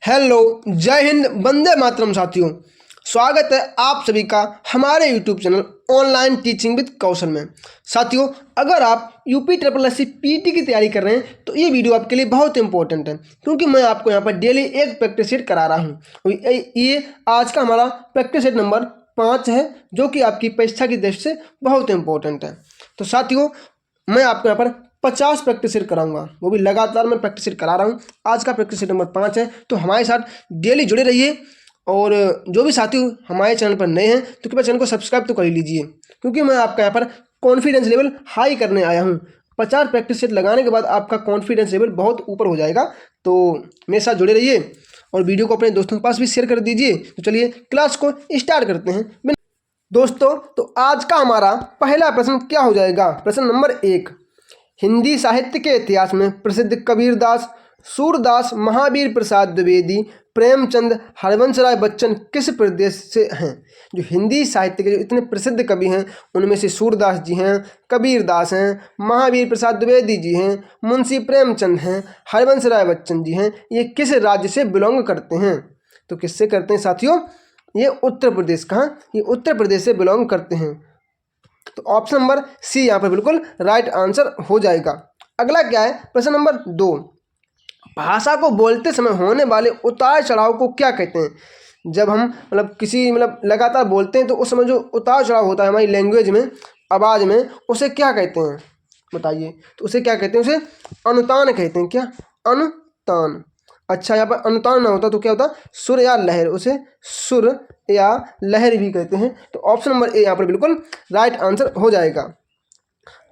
Hello, जय हिंद, वंदे मातरम साथियों। स्वागत है आप सभी का हमारे YouTube channel online teaching with Kaushal में। साथियों, अगर आप UP triple S C PT की तैयारी कर रहे हैं तो ये वीडियो आपके लिए बहुत इंपॉर्टेंट है, क्योंकि मैं आपको यहाँ पर डेली एक प्रैक्टिस सेट करा रहा हूँ। ये आज का हमारा प्रैक्टिस सेट नंबर 5 है, जो कि आपकी परीक्षा की दृष्टि से बहुत इंपॉर्टेंट है। तो साथियों, मैं आपको यहाँ पर 50 प्रैक्टिस सेट कराऊंगा, वो भी लगातार मैं प्रैक्टिस सेट करा रहा हूँ। आज का प्रैक्टिस सेट नंबर 5 है, तो हमारे साथ डेली जुड़े रहिए। और जो भी साथी हमारे चैनल पर नए हैं तो कृपया चैनल को सब्सक्राइब तो कर ही लीजिए, क्योंकि मैं आपका यहाँ पर कॉन्फिडेंस लेवल हाई करने आया हूँ। 50 प्रैक्टिस सेट लगाने के बाद आपका कॉन्फिडेंस लेवल बहुत ऊपर हो जाएगा। तो मेरे साथ जुड़े रहिए और वीडियो को अपने दोस्तों के पास भी शेयर कर दीजिए। तो चलिए क्लास को स्टार्ट करते हैं दोस्तों। तो आज का हमारा पहला प्रश्न क्या हो जाएगा? प्रश्न नंबर 1, हिंदी साहित्य के इतिहास में प्रसिद्ध कबीरदास, सूरदास, महावीर प्रसाद द्विवेदी, प्रेमचंद, हरवंशराय बच्चन किस प्रदेश से हैं? जो हिंदी साहित्य के जो इतने प्रसिद्ध कवि हैं उनमें से सूरदास जी हैं, कबीरदास हैं, महावीर प्रसाद द्विवेदी जी हैं, मुंशी प्रेमचंद हैं, हरवंशराय बच्चन जी हैं। ये किस राज्य से बिलोंग करते हैं? तो किससे करते हैं साथियों? ये उत्तर प्रदेश। कहाँ? ये उत्तर प्रदेश से बिलोंग करते हैं। तो ऑप्शन नंबर सी यहाँ पर बिल्कुल राइट आंसर हो जाएगा। अगला क्या है? प्रश्न नंबर 2, भाषा को बोलते समय होने वाले उतार चढ़ाव को क्या कहते हैं? जब हम किसी लगातार बोलते हैं तो उस समय जो उतार चढ़ाव होता है हमारी लैंग्वेज में, आवाज़ में, उसे क्या कहते हैं बताइए? तो उसे क्या कहते हैं? उसे अनुतान कहते हैं। क्या? अनुतान। अच्छा, यहाँ पर अनुतान ना होता तो क्या होता? सुर या लहर। उसे सुर या लहर भी कहते हैं। तो ऑप्शन नंबर ए यहाँ पर बिल्कुल राइट आंसर हो जाएगा।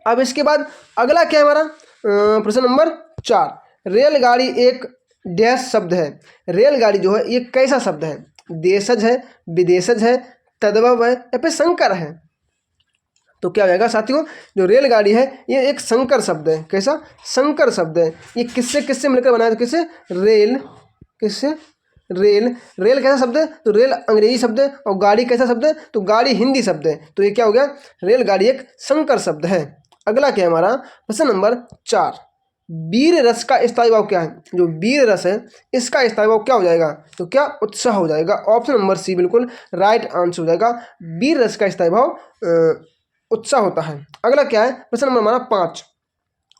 अब इसके बाद अगला क्या है हमारा? प्रश्न नंबर 4, रेलगाड़ी एक डैश शब्द है। रेलगाड़ी जो है ये कैसा शब्द है? देशज है, विदेशज है, तद्भव है या फिर संकर है? तो क्या हो जाएगा साथियों? जो रेलगाड़ी है ये एक संकर शब्द है। कैसा? संकर शब्द है। ये किससे किससे मिलकर बनाया? तो किससे? रेल। किससे? रेल। रेल कैसा शब्द है? तो रेल अंग्रेजी शब्द है। और गाड़ी कैसा शब्द है? तो गाड़ी हिंदी शब्द है। तो ये क्या हो गया? रेलगाड़ी एक संकर शब्द है। अगला क्या है हमारा? प्रश्न नंबर 4, वीर रस का स्थायी भाव क्या है? जो वीर रस है इसका स्थायी भाव क्या हो जाएगा? तो क्या? उत्साह हो जाएगा। ऑप्शन नंबर सी बिल्कुल राइट आंसर हो जाएगा। वीर रस का स्थायी भाव उत्साह होता है। अगला क्या है? प्रश्न नंबर हमारा 5,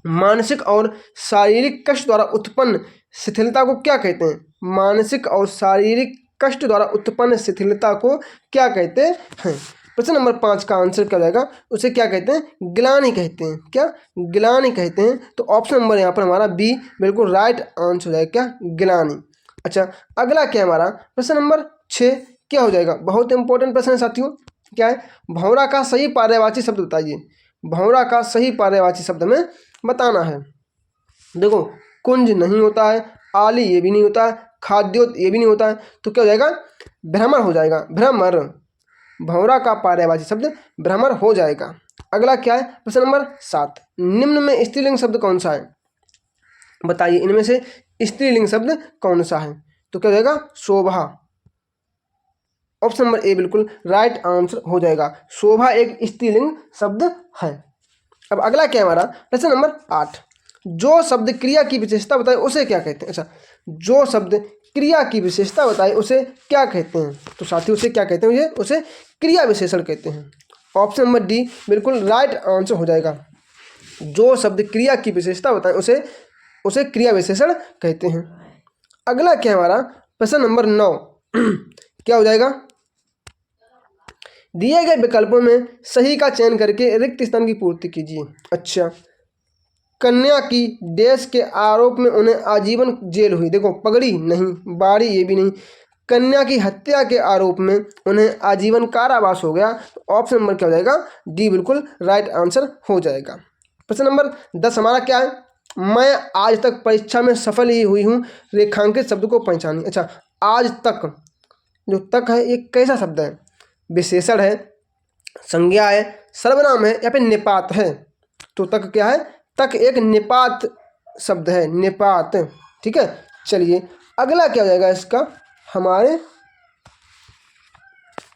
मानसिक और शारीरिक कष्ट द्वारा उत्पन्न शिथिलता को क्या कहते हैं? मानसिक और शारीरिक कष्ट द्वारा उत्पन्न शिथिलता को क्या कहते हैं? प्रश्न नंबर 5 का आंसर क्या जाएगा? उसे क्या कहते हैं? ग्लानि कहते हैं। क्या? ग्लानि कहते हैं। तो ऑप्शन नंबर यहाँ पर हमारा बी बिल्कुल राइट आंसर हो जाएगा। क्या? ग्लानि। अच्छा, अगला क्या है हमारा? प्रश्न नंबर 6 क्या हो जाएगा? बहुत इंपॉर्टेंट प्रश्न है साथियों। क्या है? भंवरा का सही पर्यायवाची शब्द बताइए। भंवरा का सही पर्यायवाची शब्द हमें बताना है। देखो, कुंज नहीं होता है, आली ये भी नहीं होता है, खाद्योत ये भी नहीं होता है। तो क्या हो जाएगा? भ्रमर हो जाएगा। भ्रमर। भंवरा का पर्यायवाची शब्द भ्रमर हो जाएगा। अगला क्या है? प्रश्न नंबर 7, निम्न में स्त्रीलिंग शब्द कौन सा है? बताइए, इनमें से स्त्रीलिंग शब्द कौन सा है? तो क्या हो जाएगा? शोभा। ऑप्शन नंबर ए बिल्कुल राइट आंसर हो जाएगा। शोभा एक स्त्रीलिंग शब्द है। अब अगला क्या है हमारा? प्रश्न नंबर 8, जो शब्द क्रिया की विशेषता बताए उसे क्या कहते हैं? अच्छा, जो शब्द क्रिया की विशेषता बताए उसे क्या कहते हैं? तो साथियों उसे क्या कहते हैं? उसे क्रिया विशेषण कहते हैं। ऑप्शन नंबर डी बिल्कुल राइट आंसर हो जाएगा। जो शब्द क्रिया की विशेषता बताए उसे क्रिया विशेषण कहते हैं। अगला क्या है हमारा? प्रश्न नंबर 9 क्या हो जाएगा? दिए गए विकल्पों में सही का चयन करके रिक्त स्थान की पूर्ति कीजिए। अच्छा, कन्या की देश के आरोप में उन्हें आजीवन जेल हुई। देखो, पगड़ी नहीं, बाड़ी ये भी नहीं। कन्या की हत्या के आरोप में उन्हें आजीवन कारावास हो गया। तो ऑप्शन नंबर क्या हो जाएगा? डी बिल्कुल राइट आंसर हो जाएगा। प्रश्न नंबर 10 हमारा क्या है? मैं आज तक परीक्षा में सफल ही हुई हूँ, रेखांकित शब्द को पहचानिए। अच्छा, आज तक, जो तक है ये कैसा शब्द है? विशेषण है, संज्ञा है, सर्वनाम है या फिर निपात है? तो तक क्या है? तक एक निपात शब्द है। निपात। ठीक है। चलिए अगला क्या हो जाएगा इसका हमारे?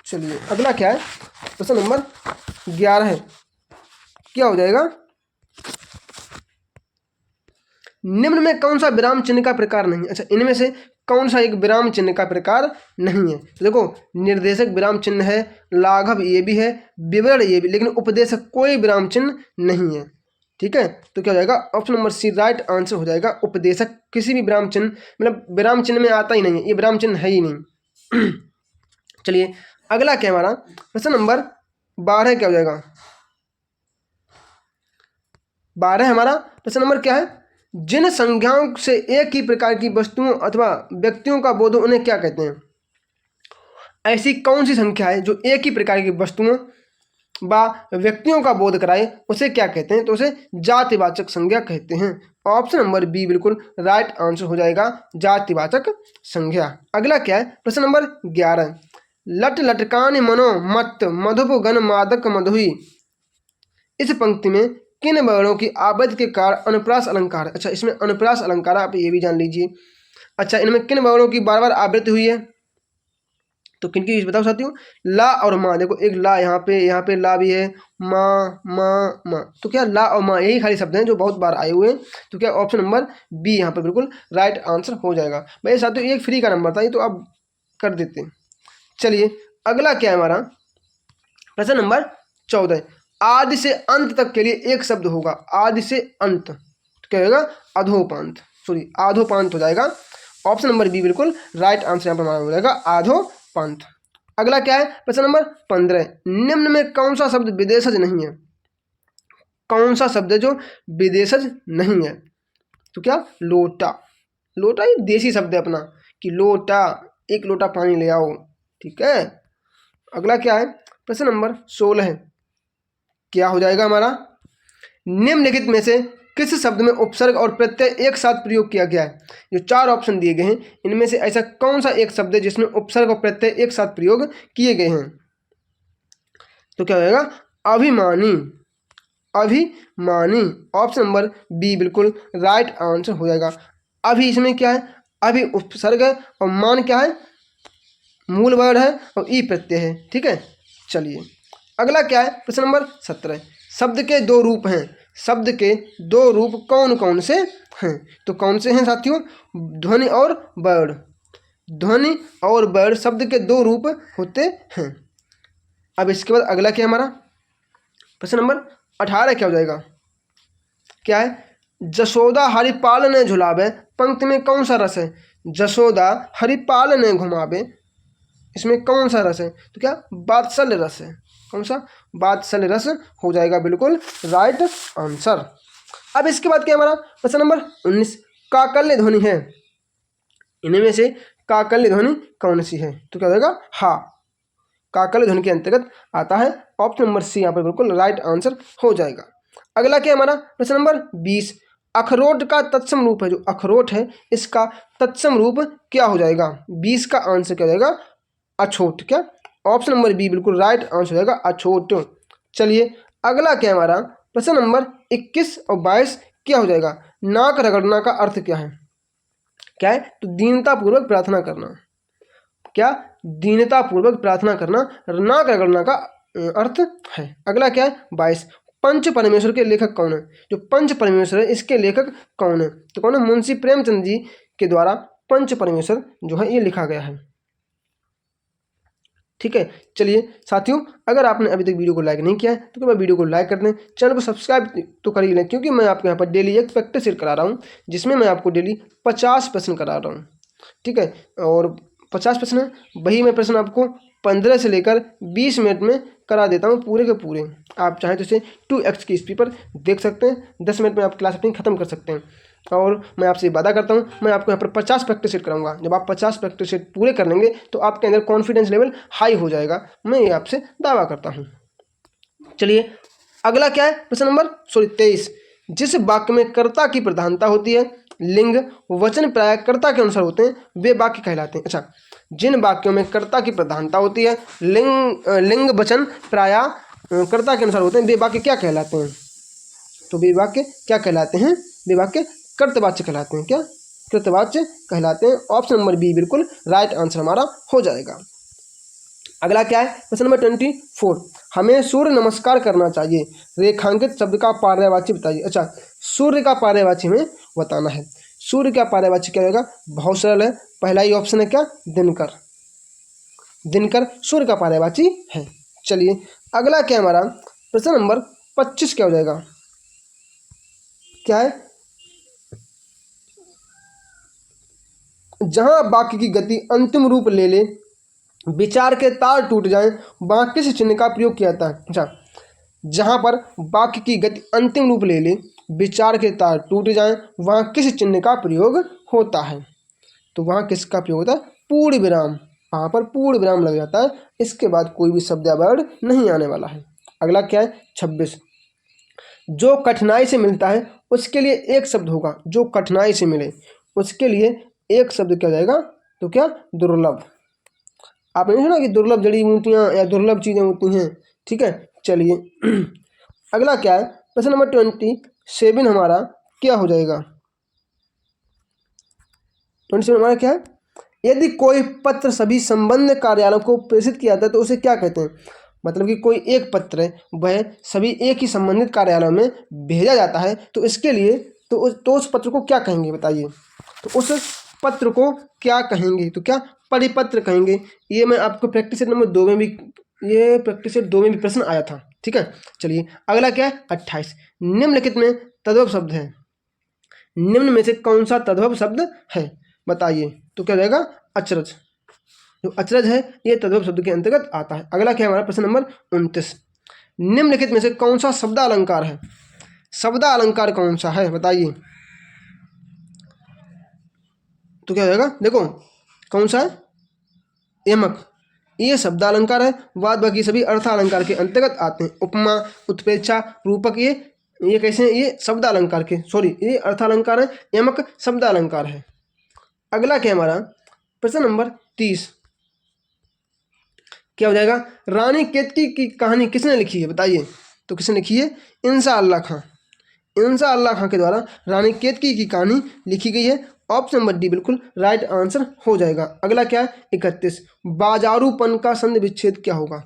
चलिए अगला क्या है? प्रश्न नंबर 11 है। क्या हो जाएगा? निम्न में कौन सा विराम चिन्ह का प्रकार नहीं? अच्छा, इनमें से कौन सा एक विराम चिन्ह का प्रकार नहीं है? तो देखो, निर्देशक विराम चिन्ह है, लाघव ये भी है, विवरण ये भी, लेकिन उपदेशक कोई विराम चिन्ह नहीं है। ठीक है, तो क्या हो जाएगा? Option number C right answer हो जाएगा। उपदेशक किसी भी विराम चिन्ह, मतलब विराम चिन्ह में आता ही नहीं है, ये विराम चिन्ह है ही नहीं। चलिए अगला क्या हमारा प्रश्न नंबर 12 क्या हो जाएगा? 12 हमारा प्रश्न नंबर क्या है? जिन संज्ञाओं से एक ही प्रकार की वस्तुओं अथवा व्यक्तियों का बोध हो उन्हें क्या कहते हैं? ऐसी कौन सी संख्या है जो एक ही प्रकार की वस्तुओं व व्यक्तियों का बोध कराए, उसे क्या कहते हैं? तो उसे जातिवाचक संज्ञा कहते हैं। ऑप्शन नंबर बी बिल्कुल राइट आंसर हो जाएगा, जातिवाचक संज्ञा। अगला क्या है? प्रश्न नंबर 11, लट लटकान मनो मत मधुप गण मादक मधुई, इस पंक्ति में किन वर्णों की आवृत्ति के कारण अनुप्रास अलंकार है? अच्छा, इसमें अनुप्रास अलंकार आप ये भी जान लीजिए। अच्छा, इनमें किन वर्णों की बार बार आवृत्ति हुई है? तो किन की बताओ साथियों? ला और माँ। देखो, एक ला यहाँ पे ला भी है, माँ माँ माँ, तो क्या ला और माँ यही खाली शब्द हैं जो बहुत बार आए हुए हैं। तो क्या ऑप्शन नंबर बी यहाँ पे बिल्कुल राइट आंसर हो जाएगा। भाई साथियों, एक फ्री का नंबर था ये, तो आप कर देते हैं। चलिए अगला क्या है हमारा? प्रश्न नंबर 14, आदि से अंत तक के लिए एक शब्द होगा। आदि से अंत तो क्या होगा? अधोपांत, सॉरी आधोपांत हो जाएगा। ऑप्शन नंबर बी बिल्कुल राइट आंसर यहाँ पर हमारा हो जाएगा, आधोपांत। अगला क्या है? प्रश्न नंबर 15, निम्न में कौन सा शब्द विदेशज नहीं है? कौन सा शब्द है जो विदेशज नहीं है? तो क्या? लोटा। लोटा ये देसी शब्द है अपना, कि लोटा, एक लोटा पानी ले आओ। ठीक है, अगला क्या है? प्रश्न नंबर 16 क्या हो जाएगा हमारा? निम्नलिखित में से किस शब्द में उपसर्ग और प्रत्यय एक साथ प्रयोग किया गया है? जो 4 ऑप्शन दिए गए हैं, इनमें से ऐसा कौन सा एक शब्द है जिसमें उपसर्ग और प्रत्यय एक साथ प्रयोग किए गए हैं? तो क्या हो जाएगा? अभिमानी। अभिमानी, ऑप्शन नंबर बी बिल्कुल राइट आंसर हो जाएगा। अभी इसमें क्या है? अभी उपसर्ग है और मान क्या है? मूल वर्ड है और ई प्रत्यय है। ठीक है, चलिए अगला क्या है? प्रश्न नंबर 17, शब्द के 2 रूप हैं। शब्द के 2 रूप कौन कौन से हैं? तो कौन से हैं साथियों? ध्वनि और वर्ण। ध्वनि और वर्ण शब्द के 2 रूप होते हैं। अब इसके बाद अगला क्या है हमारा? प्रश्न नंबर 18 क्या हो जाएगा? क्या है? जसोदा हरिपाल ने झुलावे, पंक्ति में कौन सा रस है? जसोदा हरिपाल ने घुमावे, इसमें कौन सा रस है? तो क्या? वात्सल्य रस है। कौन सा? वात्सल्य रस हो जाएगा बिल्कुल राइट आंसर। अब इसके बाद क्या हमारा? प्रश्न नंबर 19, काकल्य ध्वनि है। इनमें से काकल्य ध्वनि कौन सी है? तो क्या होगा? हा, काकल्य ध्वनि के अंतर्गत आता है। ऑप्शन नंबर सी यहाँ पर बिल्कुल राइट आंसर हो जाएगा। अगला क्या हमारा? प्रश्न नंबर 20, अखरोट का तत्सम रूप है। जो अखरोट है इसका तत्सम रूप क्या हो जाएगा? 20 का आंसर क्या हो जाएगा? अछोट। क्या? ऑप्शन नंबर बी बिल्कुल राइट आंसर हो जाएगा, अछोट। चलिए अगला क्या है हमारा? प्रश्न नंबर 21 और 22 क्या हो जाएगा? नाक रगड़ना का अर्थ क्या है? क्या है? तो दीनतापूर्वक प्रार्थना करना। क्या? दीनतापूर्वक प्रार्थना करना नाक रगड़ना का अर्थ है। अगला क्या है? 22, पंच परमेश्वर के लेखक कौन है? जो पंच परमेश्वर है इसके लेखक कौन है? तो कौन है? मुंशी प्रेमचंद जी के द्वारा पंच परमेश्वर जो है ये लिखा गया है। ठीक है, चलिए साथियों, अगर आपने अभी तक वीडियो को लाइक नहीं किया है तो कृपया वीडियो को लाइक कर दें, चैनल को सब्सक्राइब तो कर ही लें, क्योंकि मैं आपको यहाँ पर डेली एक प्रैक्टिस सेट करा रहा हूँ जिसमें मैं आपको डेली 50 प्रश्न करा रहा हूँ। ठीक है, और 50 प्रश्न वही मैं प्रश्न आपको 15 से लेकर 20 मिनट में करा देता हूँ पूरे के पूरे। आप चाहें तो इसे 2x की स्पीड पर देख सकते हैं, 10 मिनट में आप क्लास अपनी ख़त्म कर सकते हैं। और मैं आपसे वादा करता हूँ, मैं आपको यहाँ पर 50 प्रैक्टिस सेट कराऊंगा। जब आप 50 प्रैक्टिस सेट पूरे कर लेंगे तो आपके अंदर कॉन्फिडेंस लेवल हाई हो जाएगा, मैं ये आपसे दावा करता हूँ। चलिए अगला क्या है? प्रश्न नंबर 23, जिस वाक्य में कर्ता की प्रधानता होती है, लिंग वचन प्राय कर्ता के अनुसार होते हैं, वे वाक्य कहलाते हैं। अच्छा, जिन वाक्यों में कर्ता की प्रधानता होती है, लिंग वचन प्राय कर्ता के अनुसार होते हैं, वे वाक्य क्या कहलाते हैं? तो वे वाक्य क्या कहलाते हैं? वे वाक्य कृतवाच्य कहलाते हैं। क्या? कृतवाच्य कहलाते हैं। ऑप्शन नंबर बी बिल्कुल राइट आंसर हमारा हो जाएगा। अगला क्या है? प्रश्न नंबर 24, हमें सूर्य नमस्कार करना चाहिए, रेखांकित शब्द का पर्यायवाची बताइए। अच्छा, सूर्य का पर्यायवाची हमें बताना है। सूर्य का पर्यायवाची क्या होगा? बहुत सरल है, पहला ही ऑप्शन है क्या? दिनकर। दिनकर सूर्य का पर्यायवाची है। चलिए अगला क्या हमारा प्रश्न नंबर 25 क्या हो जाएगा? क्या है? जहां वाक्य की गति अंतिम रूप ले ले, विचार के तार टूट जाएं, वहां किस चिन्ह का प्रयोग किया जाता है? अच्छा, जहां पर वाक्य की गति अंतिम रूप ले ले, विचार के तार टूट जाएं, वहां किस चिन्ह का प्रयोग होता है? तो वहां किसका प्रयोग होता है? पूर्ण विराम। वहां पर पूर्ण विराम लग जाता है, इसके बाद कोई भी शब्द या वर्ड नहीं आने वाला है। अगला क्या है? 26। जो कठिनाई से मिलता है उसके लिए एक शब्द होगा। जो कठिनाई से मिले उसके लिए एक शब्द क्या हो जाएगा? तो क्या? दुर्लभ। आपने सुना कि दुर्लभ जड़ी बूटियां या दुर्लभ चीजें होती हैं। ठीक है, चलिए अगला क्या है? प्रश्न नंबर 27 हमारा क्या हो जाएगा? 27 हमारा क्या है? यदि कोई पत्र सभी संबंध कार्यालयों को प्रेषित किया जाता है तो उसे क्या कहते हैं? मतलब कि कोई एक पत्र है वह सभी एक ही संबंधित कार्यालयों में भेजा जाता है, तो इसके लिए तो उस पत्र को क्या कहेंगे बताइए? तो उस पत्र को क्या कहेंगे? तो क्या? परिपत्र कहेंगे। ये मैं आपको प्रैक्टिस सेट नंबर 2 में भी, ये प्रैक्टिस सेट 2 में भी प्रश्न आया था। ठीक है, चलिए अगला क्या है? 28। निम्नलिखित में तद्भव शब्द है, निम्न में से कौन सा तद्भव शब्द है बताइए? तो क्या हो जाएगा? अचरज। जो अचरज है ये तद्भव शब्द के अंतर्गत आता है। अगला क्या है हमारा? प्रश्न नंबर 29। निम्नलिखित में से कौन सा शब्दालंकार है? शब्दालंकार कौन सा है बताइए? तो क्या हो जाएगा? देखो कौन सा है? यमक। ये शब्दालंकार है, बाद बाकी सभी अर्थालंकार के अंतर्गत आते हैं। उपमा, उत्प्रेक्षा, रूपक, ये कैसे हैं? ये शब्दालंकार के, सॉरी ये अर्थालंकार है, यमक शब्दालंकार है। अगला क्या हमारा? प्रश्न नंबर 30 क्या हो जाएगा? रानी केतकी की कहानी किसने लिखी है बताइए? तो किसने लिखी है? इंसा अल्लाह खां। इंसा अल्लाह खां के द्वारा रानी केतकी की कहानी लिखी गई है। ऑप्शन नंबर डी बिल्कुल राइट आंसर हो जाएगा। अगला क्या है? 31। बाजारूपन का संधि विच्छेद क्या होगा?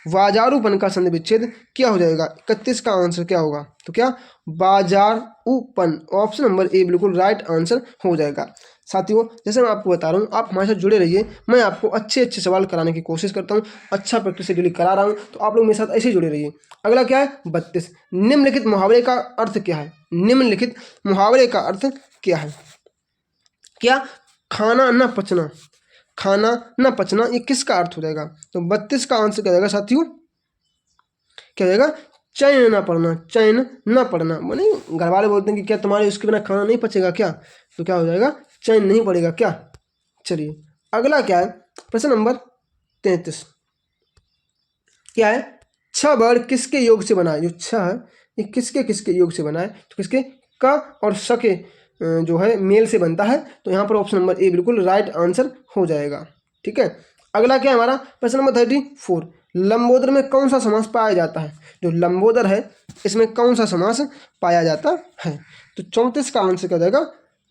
बाजारूपन का संधि विच्छेद क्या हो जाएगा? 31 का आंसर क्या होगा? तो क्या? बाजारूपन। ऑप्शन नंबर ए बिल्कुल राइट आंसर हो जाएगा। साथियों जैसे मैं आपको बता रहा हूँ, आप हमारे साथ जुड़े रहिए। मैं आपको अच्छे अच्छे सवाल कराने की कोशिश करता हूँ, अच्छा प्रैक्टिस शेड्यूल करा रहा हूँ, तो आप लोग मेरे साथ ऐसे ही जुड़े रहिए। अगला क्या है? 32। निम्नलिखित मुहावरे का अर्थ क्या है? निम्नलिखित मुहावरे का अर्थ क्या है? क्या? खाना न पचना। खाना न पचना ये किसका अर्थ हो जाएगा? तो 32 का आंसर क्या जाएगा साथियों? क्या जाएगा? चैन ना पड़ना। चैन ना पड़ना माने घर वाले बोलते हैं कि क्या तुम्हारे उसके बिना खाना नहीं पचेगा क्या? तो क्या हो जाएगा? चैन नहीं पड़ेगा क्या? चलिए अगला क्या है? प्रश्न नंबर 33 क्या है? 6 वर्ड किसके योग से बना है? जो 6 है ये किसके किसके योग से बना है? तो किसके? क और स के जो है मेल से बनता है। तो यहाँ पर ऑप्शन नंबर ए बिल्कुल राइट आंसर हो जाएगा। ठीक है, अगला क्या है हमारा? प्रश्न नंबर 34। लंबोदर में कौन सा समास पाया जाता है? जो लंबोदर है इसमें कौन सा समास पाया जाता है? तो 34 का आंसर क्या जाएगा?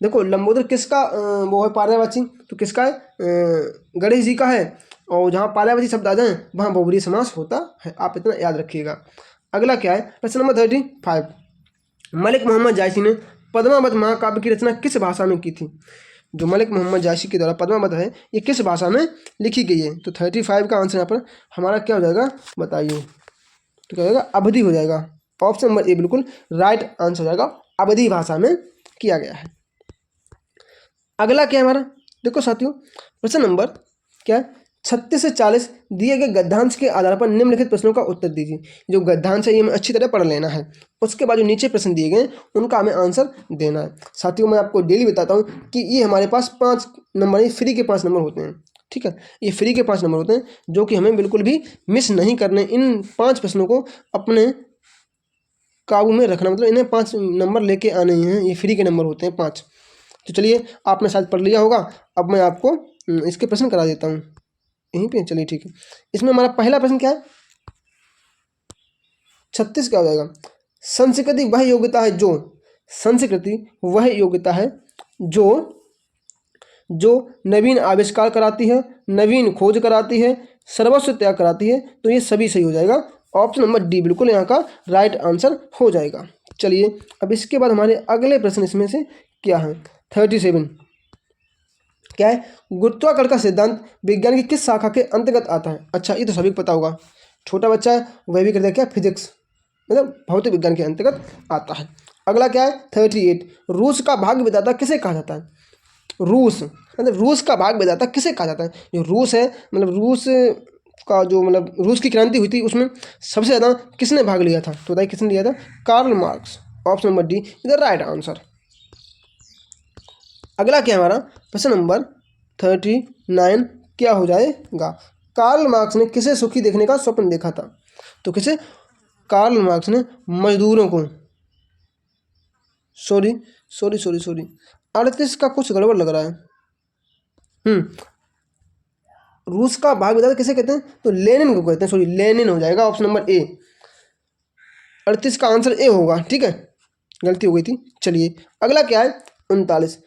देखो लंबोदर किसका वो है? पर्यायवाची। तो किसका है? गणेश जी का है। और जहाँ पर्यायवाची शब्द आ जाए वहाँ बहुब्रीहि समास होता है, आप इतना याद रखिएगा। अगला क्या है? प्रश्न नंबर 35। मलिक मोहम्मद जायसी ने पद्मावत महाकाव्य की रचना किस भाषा में की थी? जो मलिक मोहम्मद जायसी के द्वारा पद्मावत है ये किस भाषा में लिखी गई है? तो 35 का आंसर यहाँ पर हमारा क्या हो जाएगा बताइए? तो क्या हो जाएगा? अवधी हो जाएगा। ऑप्शन नंबर ए बिल्कुल राइट आंसर हो जाएगा, अवधी भाषा में किया गया है। अगला क्या है हमारा? देखो साथियों प्रश्न नंबर क्या है? 36 से 40 दिए गए गद्यांश के आधार पर निम्नलिखित प्रश्नों का उत्तर दीजिए। जो गद्यांश है ये हमें अच्छी तरह पढ़ लेना है, उसके बाद जो नीचे प्रश्न दिए गए उनका हमें आंसर देना है। साथियों मैं आपको डेली बताता हूँ कि ये हमारे पास 5 नंबर ही फ्री के 5 नंबर होते हैं। ठीक है, ये फ्री के 5 नंबर होते हैं जो कि हमें बिल्कुल भी मिस नहीं करने। इन 5 प्रश्नों को अपने काबू में रखना, मतलब इन्हें 5 नंबर लेके आने हैं। ये फ्री के नंबर होते हैं 5। तो चलिए आपने शायद पढ़ लिया होगा, अब मैं आपको इसके प्रश्न करा देता हूँ यहीं पे। चलिए ठीक है, इसमें हमारा पहला प्रश्न क्या है? 36 क्या हो जाएगा? संस्कृति वह योग्यता है जो, संस्कृति वह योग्यता है जो नवीन आविष्कार कराती है, नवीन खोज कराती है, सर्वस्व त्याग कराती है। तो ये सभी सही हो जाएगा। ऑप्शन नंबर डी बिल्कुल यहाँ का राइट आंसर हो जाएगा। चलिए अब इसके बाद हमारे अगले प्रश्न इसमें से क्या है? 37 क्या है? गुरुत्वाकर्षण का सिद्धांत विज्ञान की किस शाखा के अंतर्गत आता है? अच्छा, ये तो सभी को पता होगा, छोटा बच्चा है वह भी करता है क्या? फिजिक्स, मतलब भौतिक विज्ञान के अंतर्गत आता है। अगला क्या है? 38 रूस का भाग्य विधाता किसे कहा जाता है? रूस मतलब रूस का भाग्य विधाता किसे कहा जाता है? जो रूस है, मतलब रूस का जो मतलब रूस की क्रांति हुई थी उसमें सबसे ज़्यादा किसने भाग लिया था? तो बताइए किसने लिया था? Karl Marx. Option number D is the right answer. अगला क्या है हमारा? प्रश्न नंबर 39 क्या हो जाएगा? कार्ल मार्क्स ने किसे सुखी देखने का स्वप्न देखा था? तो किसे? कार्ल मार्क्स ने मजदूरों को, सॉरी 38 का कुछ गड़बड़ लग रहा है। रूस का भाग विधाता किसे कहते हैं? तो लेनिन को कहते हैं, सॉरी लेनिन हो जाएगा ऑप्शन नंबर ए। 38 का आंसर ए होगा, ठीक है, गलती हो गई थी। चलिए अगला क्या है? 39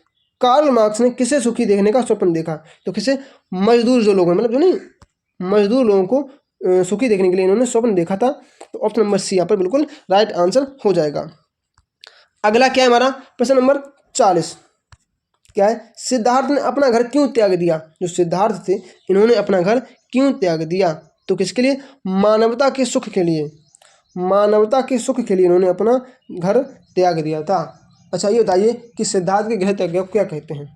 कार्ल मार्क्स ने किसे सुखी देखने का स्वप्न देखा? तो किसे? मजदूर जो लोग हैं, मतलब जो नहीं मजदूर लोगों को सुखी देखने के लिए इन्होंने स्वप्न देखा था। तो ऑप्शन नंबर सी यहाँ पर बिल्कुल राइट आंसर हो जाएगा। अगला क्या है हमारा? प्रश्न नंबर 40 क्या है? सिद्धार्थ ने अपना घर क्यों त्याग दिया? जो सिद्धार्थ थे इन्होंने अपना घर क्यों त्याग दिया? तो किसके लिए? मानवता के सुख के लिए, मानवता के सुख के लिए इन्होंने अपना घर त्याग दिया था। अच्छा ये बताइए कि सिद्धार्थ के गृह त्याग को क्या कहते हैं?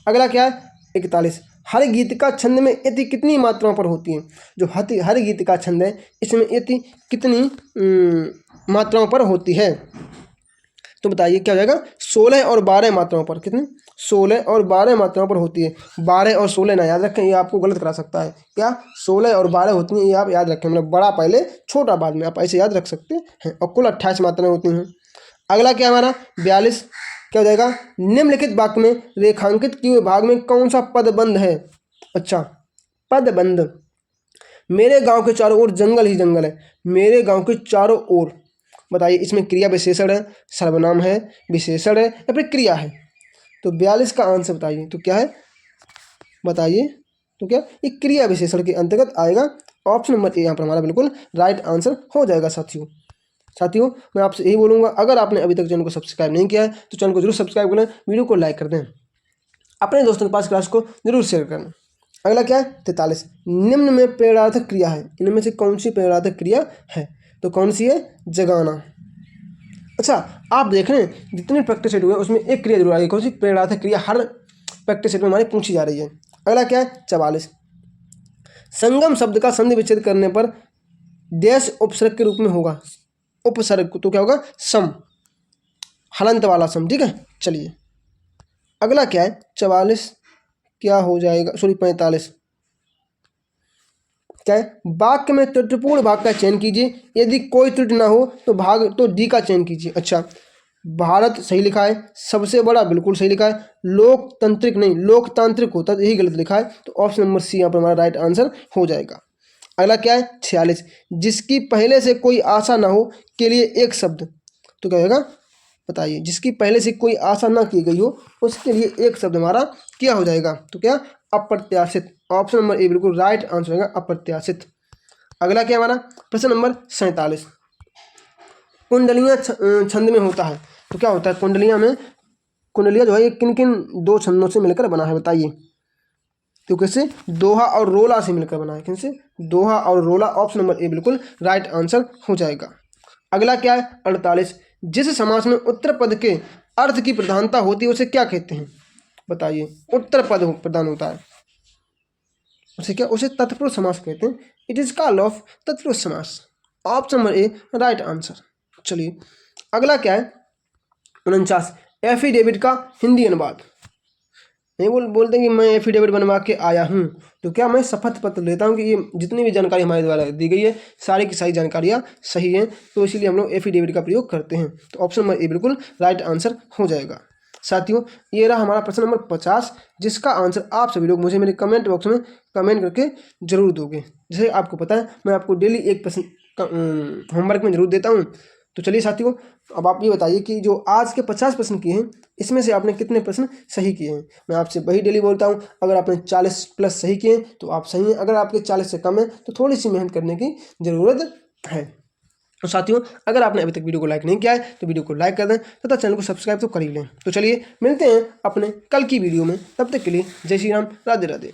अगला क्या है? 41 हर गीत का छंद में यति कितनी मात्राओं पर होती है? जो हर गीत का छंद है इसमें यति कितनी मात्राओं पर होती है? तो बताइए क्या हो जाएगा? 16 और 12 मात्राओं पर। कितनी? 16 और 12 मात्राओं पर होती है। 12 और 16 ना याद रखें, ये आपको गलत करा सकता है। क्या? 16 और 12 होती हैं, ये आप याद रखें, मतलब बड़ा पहले छोटा बाद में, आप ऐसे याद रख सकते हैं। और कुल 28 मात्राएं होती हैं। अगला क्या हमारा? 42 क्या हो जाएगा? निम्नलिखित वाक्य में रेखांकित किए हुए भाग में कौन सा पदबंध है? अच्छा पदबंध, मेरे गांव के चारों ओर जंगल ही जंगल है, मेरे गांव के चारों ओर। बताइए इसमें क्रिया विशेषण है, सर्वनाम है, विशेषण है या फिर क्रिया है? तो 42 का आंसर बताइए तो क्या है? बताइए तो क्या? ये क्रिया विशेषण के अंतर्गत आएगा। ऑप्शन नंबर ए यहाँ पर हमारा बिल्कुल राइट आंसर हो जाएगा। साथियों मैं आपसे यही बोलूँगा, अगर आपने अभी तक चैनल को सब्सक्राइब नहीं किया है तो चैनल को जरूर सब्सक्राइब कर लें, वीडियो को लाइक कर दें, अपने दोस्तों के पास क्लास को जरूर शेयर करें। अगला क्या है? 43 निम्न में प्रेरणार्थक क्रिया है, इनमें से कौन सी प्रेरणार्थक क्रिया है? तो कौन सी है? जगाना। अच्छा आप देख रहे हैं जितने प्रैक्टिस सेट हुए उसमें एक क्रिया जरूर आई, कौन सी? प्रेरणार्थक क्रिया हर प्रैक्टिस सेट में हमारी पूछी जा रही है। अगला क्या है? 44 संगम शब्द का संधि विच्छेद करने पर देश उपसर्ग के रूप में होगा। उपसर्ग तो क्या होगा? सम, हलंत वाला सम, ठीक है। चलिए अगला क्या है? 44 क्या हो जाएगा? सॉरी 45 क्या है? वाक्य में त्रुटिपूर्ण भाग का चयन कीजिए, यदि कोई त्रुटि ना हो तो डी का चयन कीजिए। अच्छा भारत सही लिखा है, सबसे बड़ा बिल्कुल सही लिखा है, लोकतांत्रिक नहीं लोकतांत्रिक होता है यही गलत लिखा है। तो ऑप्शन नंबर सी यहाँ पर हमारा राइट आंसर हो जाएगा। अगला क्या है? 46 जिसकी पहले से कोई आशा ना हो के लिए एक शब्द। तो क्या होगा? बताइए जिसकी पहले से कोई आशा ना की गई हो उसके लिए एक शब्द हमारा क्या हो जाएगा? तो क्या? अप्रत्याशित। ऑप्शन नंबर ए बिल्कुल राइट आंसर होगा, अप्रत्याशित। अगला क्या हमारा? प्रश्न नंबर 47 कुंडलियाँ छंद में होता है तो क्या होता है? कुंडलियाँ जो है ये किन किन दो छंदों से मिलकर बना है? बताइए तो कैसे? दोहा और रोला से मिलकर बना है। किनसे? दोहा और रोला। ऑप्शन नंबर ए बिल्कुल राइट आंसर हो जाएगा। अगला क्या है? 48 जिस समास में उत्तर पद के अर्थ की प्रधानता होती है उसे क्या कहते हैं? बताइए उत्तर पद प्रधान होता है उसे क्या? उसे तत्पुरुष समास कहते हैं। इट इज कॉल्ड ऑफ तत्पुरुष समास। Option number A right answer. चलिए अगला क्या है? 49 एफिडेविट का हिंदी अनुवाद। नहीं बोलते कि मैं एफिडेविट बनवा के आया हूँ, तो क्या मैं शपथ पत्र लेता हूँ कि ये जितनी भी जानकारी हमारे द्वारा दी गई है सारी की सारी जानकारियाँ सही हैं, तो इसीलिए हम लोग एफिडेविट का प्रयोग करते हैं। तो ऑप्शन नंबर ए बिल्कुल राइट आंसर हो जाएगा। साथियों ये रहा हमारा प्रश्न नंबर 50 जिसका आंसर आप सभी लोग मुझे मेरे कमेंट बॉक्स में कमेंट करके जरूर दोगे। जैसे आपको पता है मैं आपको डेली एक प्रश्न होमवर्क में जरूर देता हूँ। तो चलिए साथियों अब आप ये बताइए कि जो आज के 50 प्रश्न किए हैं इसमें से आपने कितने प्रश्न सही किए हैं? मैं आपसे वही डेली बोलता हूँ, अगर आपने 40 प्लस सही किए तो आप सही हैं, अगर आपके 40 से कम है तो थोड़ी सी मेहनत करने की ज़रूरत है। तो साथियों, अगर आपने अभी तक वीडियो को लाइक नहीं किया है तो वीडियो को लाइक कर दें तथा चैनल को सब्सक्राइब तो कर ही लें। तो चलिए मिलते हैं अपने कल की वीडियो में, तब तक के लिए जय श्री राम, राधे राधे।